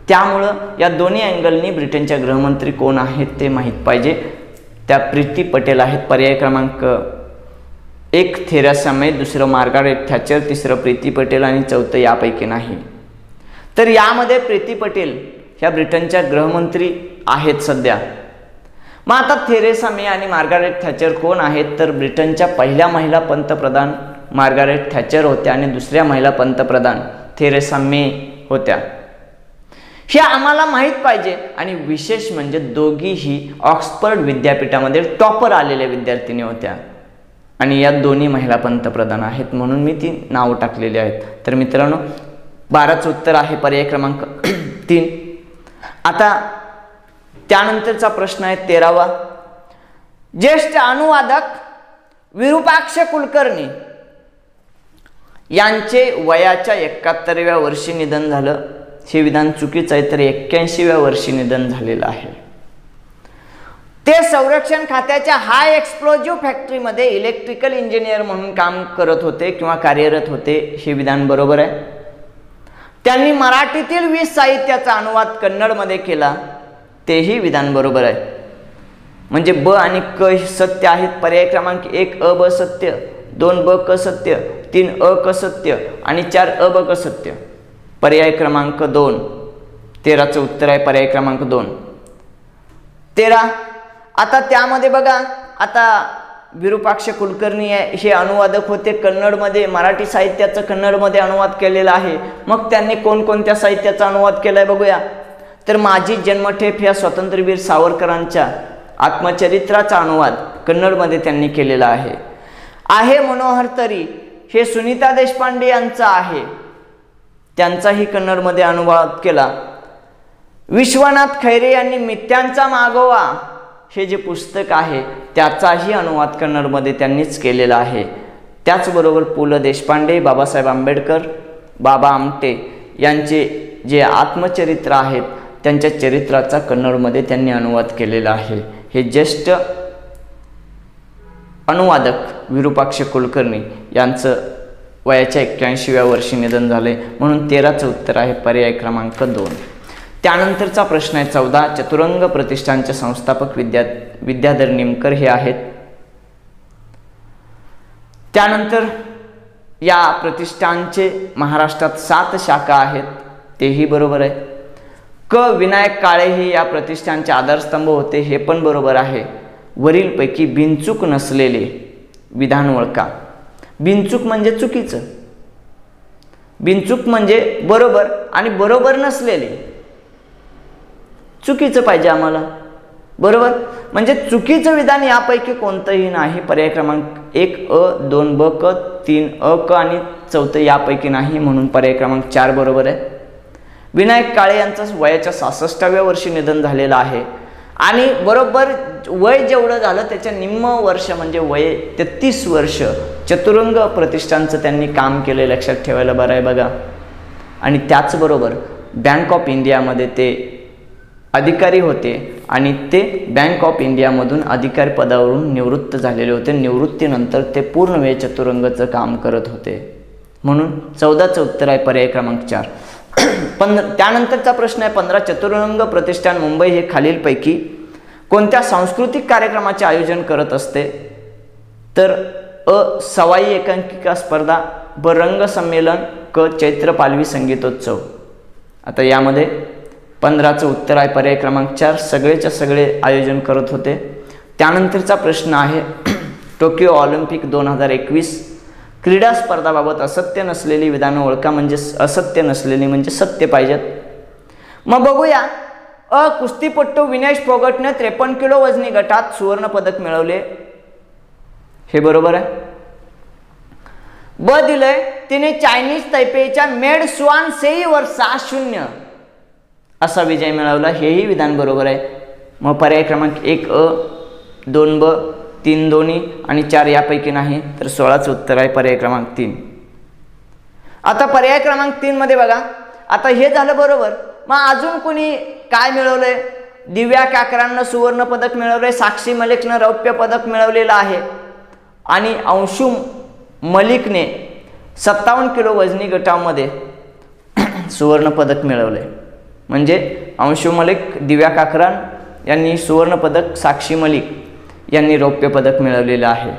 त्यामुळं या दोन्ही अँगलनी ब्रिटनच्या गृहमंत्री कोण आहेत ते माहीत पाहिजे. त्या प्रीती पटेल आहेत. पर्याय क्रमांक 1 थेरेसा मे, दुसरं मार्गारेट थॅचर, तिसरं प्रीती पटेल आणि चौथं यापैकी नाही. तर यामध्ये प्रीती पटेल ह्या ब्रिटनच्या गृहमंत्री आहेत सध्या. मग आता थेरेसा मे आणि मार्गारेट थॅचर कोण आहेत? तर ब्रिटनच्या पहिल्या महिला पंतप्रधान मार्गारेट थॅचर होत्या आणि दुसऱ्या महिला पंतप्रधान थेरेसा मे होत्या. हे आम्हाला माहीत पाहिजे. आणि विशेष म्हणजे दोघीही ऑक्सफर्ड विद्यापीठामध्ये टॉपर आलेल्या विद्यार्थिनी होत्या आणि या दोन्ही महिला पंतप्रधान आहेत म्हणून मी ती नाव टाकलेली आहेत. तर मित्रांनो 12चं उत्तर आहे पर्याय क्रमांक 3. आता त्यानंतरचा प्रश्न आहे 13वा. ज्येष्ठ अनुवादक विरूपाक्ष कुलकर्णी यांचे वयाच्या 71व्या वर्षी निधन झालं. हे विधान चुकीचं आहे, तर 81व्या वर्षी निधन झालेलं आहे. ते संरक्षण खात्याच्या हाय एक्सप्लोजिव्ह फॅक्टरीमध्ये इलेक्ट्रिकल इंजिनियर म्हणून काम करत होते किंवा कार्यरत होते. हे विधान बरोबर आहे. त्यांनी मराठीतील 20 साहित्याचा अनुवाद कन्नडमध्ये केला. तेही विधान बरोबर आहे. म्हणजे ब आणि क सत्य आहेत. पर्याय क्रमांक 1 अ ब सत्य, 2 ब क सत्य, 3 अ क सत्य आणि 4 अ ब क सत्य. पर्याय क्रमांक 2. 13चं उत्तर आहे पर्याय क्रमांक 2. 13. आता त्यामध्ये बघा, आता विरूपाक्ष कुलकर्णी हे अनुवादक होते. कन्नडमध्ये मराठी साहित्याचं कन्नडमध्ये अनुवाद केलेला आहे. मग त्यांनी कोणकोणत्या साहित्याचा अनुवाद केलाय बघूया. तर माझी जन्मठेप ह्या स्वातंत्र्यवीर सावरकरांच्या आत्मचरित्राचा अनुवाद कन्नडमध्ये त्यांनी केलेला आहे. आहे मनोहर तरी हे सुनीता देशपांडे यांचं आहे, त्यांचाही कन्नडमध्ये अनुवाद केला. विश्वनाथ खैरे यांनी मिथ्यांचा मागोवा हे जे पुस्तक आहे त्याचाही अनुवाद कन्नडमध्ये त्यांनीच केलेला आहे. त्याचबरोबर पु ल देशपांडे, बाबासाहेब आंबेडकर, बाबा आमटे यांचे जे आत्मचरित्र आहेत त्यांच्या चरित्राचा कन्नडमध्ये त्यांनी अनुवाद केलेला आहे. हे ज्येष्ठ अनुवादक विरूपाक्ष कुलकर्णी यांचं वयाच्या 81व्या वर्षी निधन झाले. म्हणून 13चं उत्तर आहे पर्याय क्रमांक 2. त्यानंतरचा प्रश्न आहे 14. चतुरंग प्रतिष्ठानचे संस्थापक विद्याधर निमकर हे आहेत. त्यानंतर या प्रतिष्ठानचे महाराष्ट्रात 7 शाखा आहेत, तेही बरोबर आहे. क विनायक काळे हे या प्रतिष्ठानचे आधारस्तंभ होते, हे पण बरोबर आहे. वरीलपैकी बिनचूक नसलेले विधान ओळखा. बिनचूक म्हणजे चुकीचं, बिनचूक म्हणजे बरोबर आणि बरोबर नसलेले. चुकीचं पाहिजे आम्हाला, बरोबर. म्हणजे चुकीचं विधान यापैकी कोणतंही नाही. पर्याय क्रमांक 1 अ, 2 ब क, 3 अ क आणि 4 यापैकी नाही. म्हणून पर्याय क्रमांक 4 बरोबर आहे. विनायक काळे यांचं वयाच्या 66व्या वर्षी निधन झालेलं आहे आणि बरोबर वय जेवढं झालं त्याच्या निम्म वर्ष म्हणजे वय 33 वर्ष चतुरंग प्रतिष्ठानचं त्यांनी काम केलं, लक्षात ठेवायला बरं आहे बघा. आणि त्याचबरोबर बँक ऑफ इंडियामध्ये ते अधिकारी होते आणि ते बँक ऑफ इंडियामधून अधिकारी पदावरून निवृत्त झालेले होते. निवृत्तीनंतर ते पूर्ण वेळ चतुरंगचं काम करत होते. म्हणून 14चं उत्तर आहे पर्याय क्रमांक 4. त्यानंतरचा प्रश्न आहे 15. चतुरंग प्रतिष्ठान मुंबई हे खालीलपैकी कोणत्या सांस्कृतिक कार्यक्रमाचे आयोजन करत असते? तर अ सवाई एकांकिका स्पर्धा, ब रंग संमेलन, क चैत्र पालवी संगीतोत्सव. आता यामध्ये 15चं उत्तर आहे पर्याय क्रमांक 4. सगळेच्या सगळे आयोजन करत होते. त्यानंतरचा प्रश्न आहे टोकियो ऑलिम्पिक 2021 क्रीडा स्पर्धाबाबत असत्य नसलेली विधानं ओळखा. म्हणजे असत्य नसलेली म्हणजे सत्य पाहिजेत. मग बघूया. अ कुस्तीपट्टू विनेश फोगटने 53 किलो वजनी गटात सुवर्ण पदक मिळवले, हे बरोबर आहे. ब दिलंय तिने चायनीज तैपेईच्या मेड स्वान सेईवर 6-0 असा विजय मिळवला, हेही विधान बरोबर आहे. मग पर्याय क्रमांक 1 अ, 2 ब, 3 दोन्ही आणि 4 यापैकी नाही. तर 16चं उत्तर आहे पर्याय क्रमांक 3. आता पर्याय क्रमांक 3 मध्ये बघा. आता हे झालं बरोबर. मग अजून कोणी काय मिळवलंय? दिव्या काकरांना सुवर्ण पदक मिळवलंय, साक्षी मलिकनं रौप्य पदक मिळवलेलं आहे आणि अंशू मलिकने 57 किलो वजनी गटामध्ये सुवर्ण पदक मिळवले. म्हणजे अंशू मलिक, दिव्या काकरान यांनी सुवर्ण पदक, साक्षी मलिक यांनी रौप्य पदक मिळवलेलं आहे.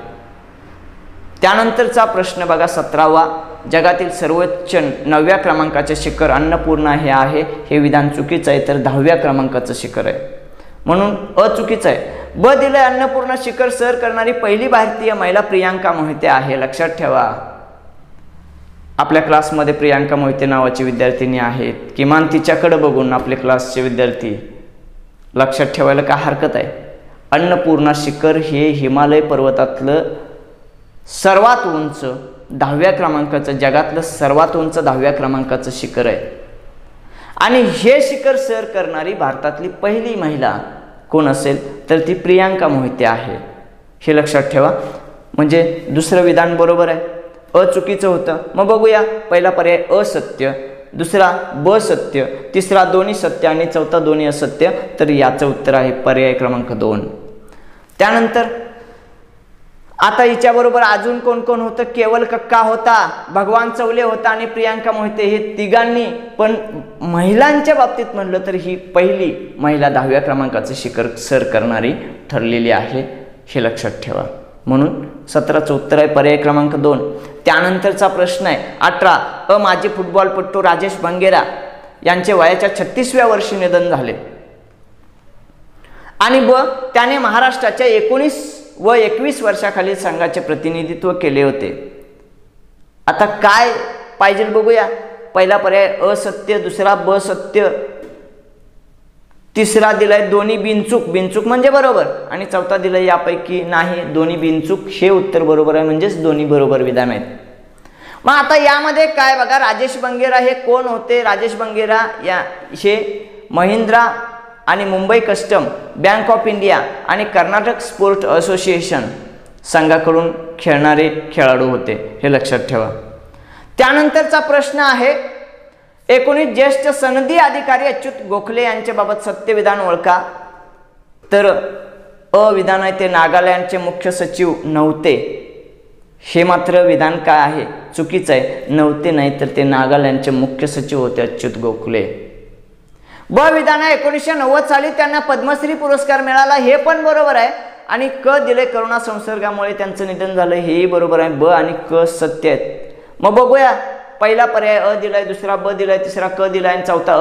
त्यानंतरचा प्रश्न बघा 17वा. जगातील सर्वोच्च 9व्या क्रमांकाचे शिखर अन्नपूर्णा हे आहे, हे विधान चुकीचं आहे. तर 10व्या क्रमांकाचं शिखर आहे, म्हणून अचुकीचं आहे. ब दिलंय अन्नपूर्णा शिखर सर करणारी पहिली भारतीय महिला प्रियांका मोहिते आहे, लक्षात ठेवा. आपल्या क्लासमध्ये प्रियांका मोहिते नावाची विद्यार्थिनी आहेत. किमान तिच्याकडे बघून आपले क्लासचे विद्यार्थी लक्षात ठेवायला काय हरकत आहे. अन्नपूर्णा शिखर हे हिमालय पर्वतातलं सर्वात उंच 10व्या क्रमांकाचं, जगातलं सर्वात उंच 10व्या क्रमांकाचं शिखर आहे. आणि हे शिखर सर करणारी भारतातली पहिली महिला कोण असेल तर ती प्रियांका मोहिते आहे, हे लक्षात ठेवा. म्हणजे दुसरं विधान बरोबर आहे. चुकीचं होतं. मग बघूया, पहिला पर्याय असत्य, दुसरा ब सत्य, तिसरा दोन्ही सत्य आणि चौथा दोन्ही असत्य. तर याचं उत्तर आहे पर्याय क्रमांक 2. त्यानंतर आता हिच्याबरोबर अजून कोण कोण होतं? केवल कक्का होता, भगवान चौले होता आणि प्रियांका मोहिते, हे तिघांनी. पण महिलांच्या बाबतीत म्हटलं तर ही पहिली महिला 10व्या क्रमांकाचं शिखर सर करणारी ठरलेली आहे, हे लक्षात ठेवा. म्हणून 17चं उत्तर आहे पर्याय क्रमांक 2. त्यानंतरचा प्रश्न आहे 18. माजी फुटबॉलपटू राजेश बंगेरा यांचे वयाच्या 36व्या वर्षी निधन झाले. आणि ब त्याने महाराष्ट्राच्या 19 व 21 वर्षाखालील संघाचे प्रतिनिधित्व केले होते. आता काय पाहिजे बघूया. पहिला पर्याय असत्य, दुसरा ब सत्य, तिसरा दिलाय दोन्ही बिनचूक, बिनचूक म्हणजे बरोबर, आणि चौथा दिलाय यापैकी नाही दोन्ही बिनचूक. हे उत्तर बरोबर आहे, म्हणजेच दोन्ही बरोबर विधान आहेत. मग आता यामध्ये काय बघा, राजेश बंगेरा हे कोण होते? राजेश बंगेरा या हे महिंद्रा आणि Mumbai custom, bank of India आणि कर्नाटक स्पोर्ट असोसिएशन संघाकडून खेळणारे खेळाडू होते, हे लक्षात ठेवा. त्यानंतरचा प्रश्न आहे 19 ज्येष्ठ सनदी अधिकारी अच्युत गोखले यांच्याबाबत सत्य विधान ओळखा. तर विधान आहे ते नागालँडचे मुख्य सचिव नव्हते. हे मात्र विधान काय आहे? चुकीचं आहे, नव्हते नाही तर ते नागालँडचे मुख्य सचिव होते अच्युत गोखले. ब विधान आहे 1990 साली त्यांना पद्मश्री पुरस्कार मिळाला, हे पण बरोबर आहे. आणि क दिले करोना संसर्गामुळे त्यांचं निधन झालं, हेही बरोबर आहे. ब आणि क सत्य आहेत. मग बघूया, पहिला पर्याय दिलाय, दुसरा ब दिलाय, तिसरा क दिलाय आणि चौथा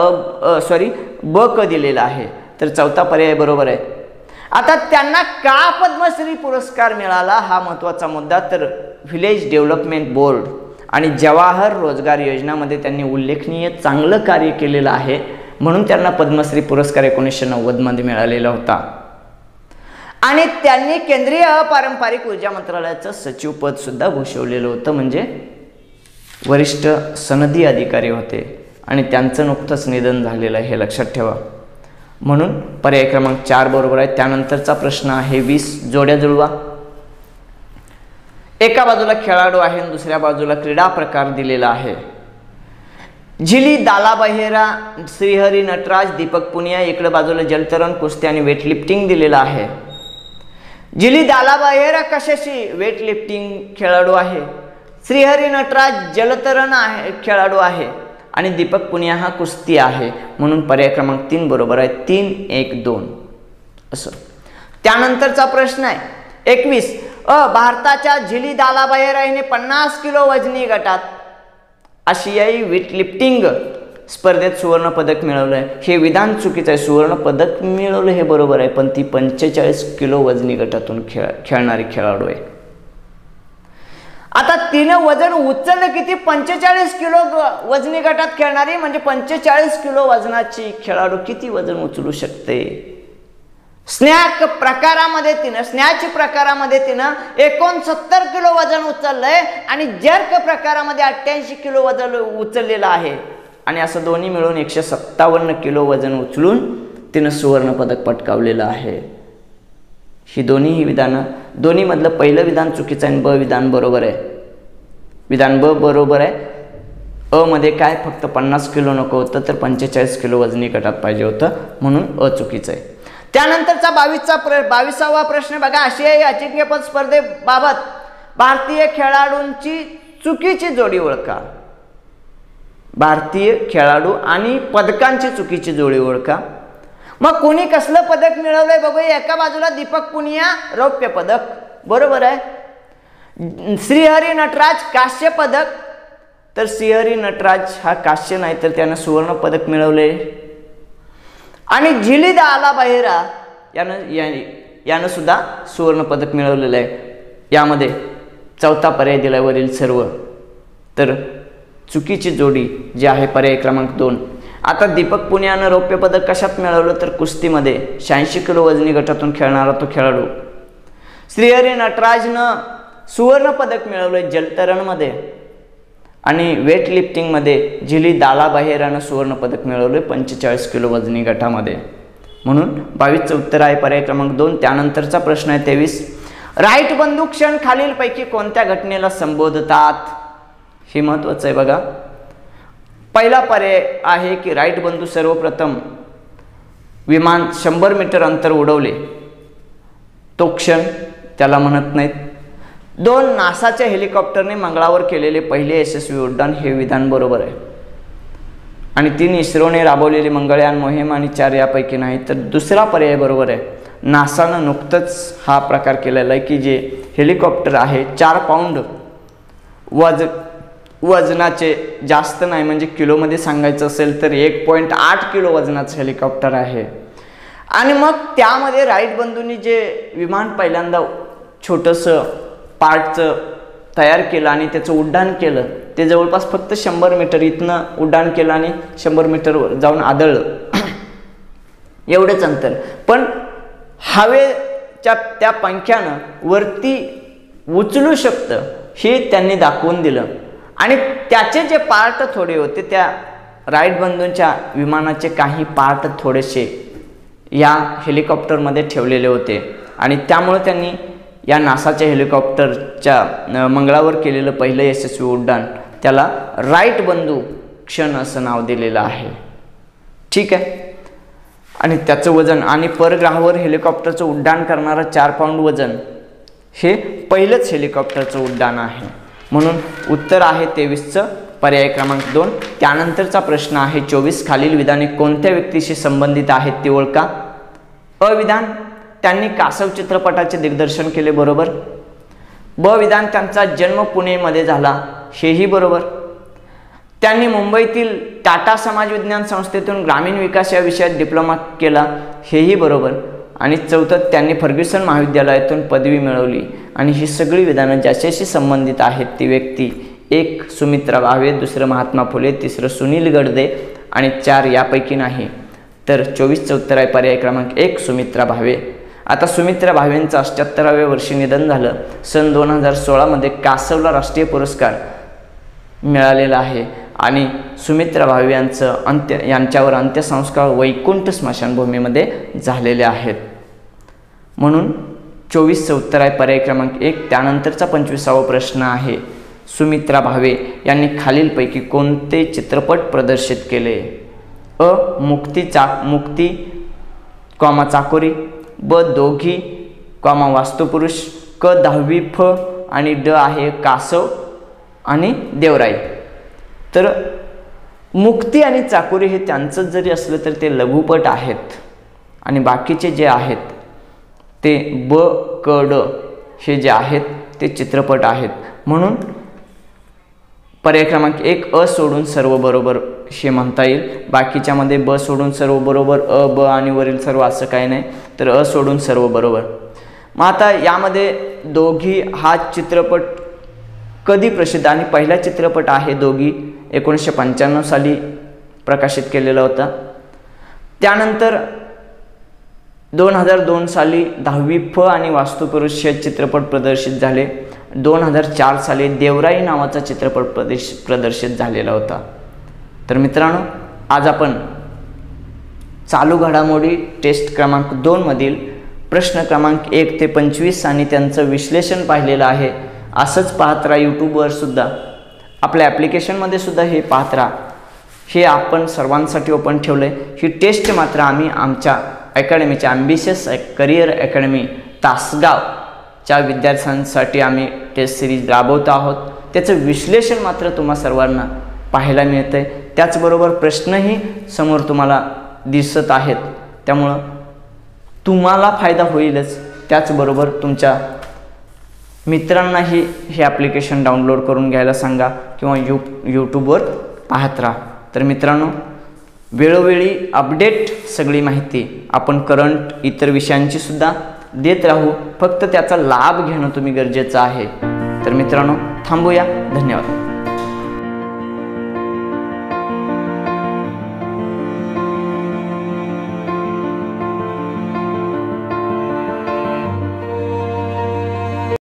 ब क दिलेला आहे. तर चौथा पर्याय बरोबर आहे. आता त्यांना का पद्मश्री पुरस्कार मिळाला हा महत्त्वाचा मुद्दा. तर व्हिलेज डेव्हलपमेंट बोर्ड आणि जवाहर रोजगार योजनामध्ये त्यांनी उल्लेखनीय चांगलं कार्य केलेलं आहे, म्हणून त्यांना पद्मश्री पुरस्कार 1990 मध्ये मिळालेला होता. आणि त्यांनी केंद्रीय अपारंपरिक ऊर्जा मंत्रालयाचं सचिव पद सुद्धा भूषवलेलं होतं, म्हणजे वरिष्ठ सनदी अधिकारी होते. आणि त्यांचं नुकतंच निधन झालेलं आहे, हे लक्षात ठेवा. म्हणून पर्याय क्रमांक 4 बरोबर आहे. त्यानंतरचा प्रश्न आहे 20. जोड्या जुळवा. एका बाजूला खेळाडू आहे आणि दुसऱ्या बाजूला क्रीडा प्रकार दिलेला आहे. झिली, दाला बहेरा, श्रीहरी नटराज, दीपक पुनिया. इकडे बाजूला जलतरण, कुस्ती आणि वेटलिफ्टिंग दिलेलं आहे. झिली दाला बहेरा कशाशी? वेटलिफ्टिंग खेळाडू आहे. श्रीहरी नटराज जलतरण आहे खेळाडू आहे. आणि दीपक पुनिया हा कुस्ती आहे. म्हणून पर्याय क्रमांक 3 बरोबर आहे. 3, 1, 2 असं. त्यानंतरचा प्रश्न आहे 21. भारताच्या झिली दाला बहेरा हिने 50 किलो वजनी गटात आशियाई वेटलिफ्टिंग स्पर्धेत सुवर्ण पदक मिळवलंय. हे विधान चुकीचं आहे. सुवर्ण पदक मिळवलं हे बरोबर आहे, पण ती 45 किलो वजनी गटातून खेळणारी खेळाडू आहे. आता तिनं वजन उचललं किती? 45 किलो वजनी गटात खेळणारी, म्हणजे 45 किलो वजनाची खेळाडू किती वजन उचलू शकते? स्नॅच प्रकारामध्ये तिनं 69 किलो वजन उचललंय आणि जर्क प्रकारामध्ये 88 किलो वजन उचललेलं आहे. आणि असं दोन्ही मिळून 157 किलो वजन उचलून तिनं सुवर्ण पदक पटकावलेलं आहे. ही दोन्ही विधानं, दोन्ही मधलं पहिलं विधान चुकीचं आहे, ब विधान बरोबर आहे. विधान ब बरोबर आहे. अ मध्ये काय फक्त 50 किलो नको होतं, तर 45 किलो वजनी गटात पाहिजे होतं, म्हणून अ चुकीचं आहे. त्यानंतरचा 22वा प्रश्न बघा. आशियाई अजिंक्यपद स्पर्धेबाबत भारतीय खेळाडूंची चुकीची जोडी ओळखा. भारतीय खेळाडू आणि पदकांची चुकीची जोडी ओळखा. मग कोणी कसलं पदक मिळवलंय बघूया. एका बाजूला दीपक पुनिया रौप्य पदक, बरोबर आहे. श्रीहरी नटराज कांस्य पदक, तर श्रीहरी नटराज हा कांस्य नाही तर त्यानं सुवर्ण पदक मिळवले. आणि झिली दाला बहेरा यानं सुद्धा सुवर्ण पदक मिळवलेलं आहे. यामध्ये चौथा पर्याय दिलाय वरील सर्व. तर चुकीची जोडी जी आहे पर्याय क्रमांक 2. आता दीपक पुनियानं रौप्य पदक कशात मिळवलं? तर कुस्तीमध्ये 86 किलो वजनी गटातून खेळणारा तो खेळाडू. श्रीहरी नटराजनं सुवर्ण पदक मिळवलं जलतरणमध्ये. आणि वेटलिफ्टिंगमध्ये झिली दाला बहेरानं सुवर्ण पदक मिळवले 45 किलो वजनी गटामध्ये. म्हणून 22चं उत्तर आहे पर्याय क्रमांक 2. त्यानंतरचा प्रश्न आहे 23. राईट बंदूक क्षण खालीलपैकी कोणत्या घटनेला संबोधतात? हे महत्त्वाचं आहे बघा। पहिला पर्याय आहे की राईट बंधू सर्वप्रथम विमान 100 मीटर अंतर उडवले, तो क्षण त्याला म्हणत नाहीत। 2 नासाच्या हेलिकॉप्टरने मंगळावर केलेले पहिले यशस्वी उड्डाण हे विधान बरोबर आहे। आणि 3 इस्रोने राबवलेली मंगळयान मोहीम आणि 4 यापैकी नाही। तर दुसरा पर्याय बरोबर आहे। नासानं नुकतंच हा प्रकार केलेला आहे की जे हेलिकॉप्टर आहे 4 पाऊंड वजनाचे, जास्त नाही म्हणजे किलोमध्ये सांगायचं असेल तर 1.8 किलो वजनाचं हेलिकॉप्टर आहे। आणि मग त्यामध्ये राईट बंधूंनी जे विमान पहिल्यांदा छोटंसं पार्टचं तयार केलं आणि त्याचं उड्डाण केलं, ते जवळपास फक्त 100 मीटर इथनं उड्डाण केलं आणि 100 मीटरवर जाऊन आदळलं एवढंच अंतर। पण हवेच्या त्या पंख्यानं वरती उचलू शकतं हे त्यांनी दाखवून दिलं। आणि त्याचे जे पार्ट थोडे होते, त्या राईट बंधूंच्या विमानाचे काही पार्ट थोडेसे या हेलिकॉप्टरमध्ये ठेवलेले होते आणि त्यामुळे त्यांनी या नासाच्या हेलिकॉप्टरच्या मंगळावर केलेलं पहिलं यशस्वी उड्डाण त्याला राईट बंधू क्षण असं नाव दिलेलं आहे। ठीक आहे। आणि त्याचं वजन आणि परग्रहावर हेलिकॉप्टरचं उड्डाण करणारं 4 पाऊंड वजन हे पहिलंच हेलिकॉप्टरचं उड्डाण आहे। म्हणून उत्तर आहे 23चं पर्याय क्रमांक 2। त्यानंतरचा प्रश्न आहे 24, खालील विधाने कोणत्या व्यक्तीशी संबंधित आहेत ते ओळखा। अ विधान, त्यांनी कासव चित्रपटाचे दिग्दर्शन केले, बरोबर। ब विधान, त्यांचा जन्म पुणेमध्ये झाला, हेही बरोबर। त्यांनी मुंबईतील टाटा समाज विज्ञान संस्थेतून ग्रामीण विकास या विषयात डिप्लोमा केला, हेही बरोबर। आणि चौथं, त्यांनी फर्ग्युसन महाविद्यालयातून पदवी मिळवली। आणि ही सगळी विधानं ज्याच्याशी संबंधित आहेत ती व्यक्ती, 1 सुमित्रा भावे, 2 महात्मा फुले, 3 सुनील गडदे आणि 4 यापैकी नाही। तर 24चं उत्तर आहे पर्याय क्रमांक 1 सुमित्रा भावे। आता सुमित्रा भावेंचं 78व्या वर्षी निधन झालं। सन 2016 मध्ये कासवला राष्ट्रीय पुरस्कार मिळालेला आहे आणि सुमित्रा भावे यांच्यावर अंत्यसंस्कार वैकुंठ स्मशानभूमीमध्ये झालेले आहेत। म्हणून 24चं उत्तर आहे पर्याय क्रमांक 1। त्यानंतरचा 25वा प्रश्न आहे, सुमित्रा भावे यांनी खालीलपैकी कोणते चित्रपट प्रदर्शित केले। अ मुक्ती चाकोरी, ब दोघी वास्तुपुरुष, क 10वी फ आणि ड आहे कासव आणि देवराई। तर मुक्ती आणि चाकोरी हे त्यांचं जरी असलं तर ते लघुपट आहेत आणि बाकीचे जे आहेत ते ब क ड हे जे आहेत ते चित्रपट आहेत। म्हणून पर्याय क्रमांक 1 अ सोडून सर्व बरोबर हे म्हणता येईल। बाकीच्यामध्ये ब सोडून सर्व बरोबर, अ ब आणि वरील सर्व असं काही नाही, तर अ सोडून सर्व बरोबर। मग आता यामध्ये दोघी हा चित्रपट कधी प्रसिद्ध, आणि पहिला चित्रपट आहे दोघी 1995 साली प्रकाशित केलेला होता। त्यानंतर 2002 साली 10वी फ आणि वास्तुपुरुष हे चित्रपट प्रदर्शित झाले। 2004 साली देवराई नावाचा चित्रपट प्रदर्शित झालेला होता। तर मित्रांनो, आज आपण चालू घडामोडी टेस्ट क्रमांक 2 मधील प्रश्न क्रमांक 1 ते 25 आणि त्यांचं विश्लेषण पाहिलेलं आहे। असंच पाहत राहा, यूट्यूबवर सुद्धा, आपल्या ॲप्लिकेशनमध्ये सुद्धा हे पाहत राहा। हे आपण सर्वांसाठी ओपन ठेवलं आहे। ही टेस्ट मात्र आम्ही आमच्या अकॅडमीच्या ॲम्बिशियस करिअर अकॅडमी तासगावच्या विद्यार्थ्यांसाठी आम्ही टेस्ट सिरीज राबवत आहोत। त्याचं विश्लेषण मात्र तुम्हा सर्वांना पाहायला मिळतं आहे। त्याचबरोबर प्रश्नही समोर तुम्हाला दिसत आहेत, त्यामुळं तुम्हाला फायदा होईलच, त्याचबरोबर तुमच्या मित्रांनाही हे ॲप्लिकेशन डाउनलोड करून घ्यायला सांगा किंवा यूट्यूबवर पाहत राहा। तर मित्रांनो, वेळोवेळी अपडेट सगळी माहिती आपण करंट इतर विषयांची सुद्धा देत राहू, फक्त त्याचा लाभ घेणं तुम्ही गरजेचं आहे। तर मित्रांनो, थांबूया। धन्यवाद।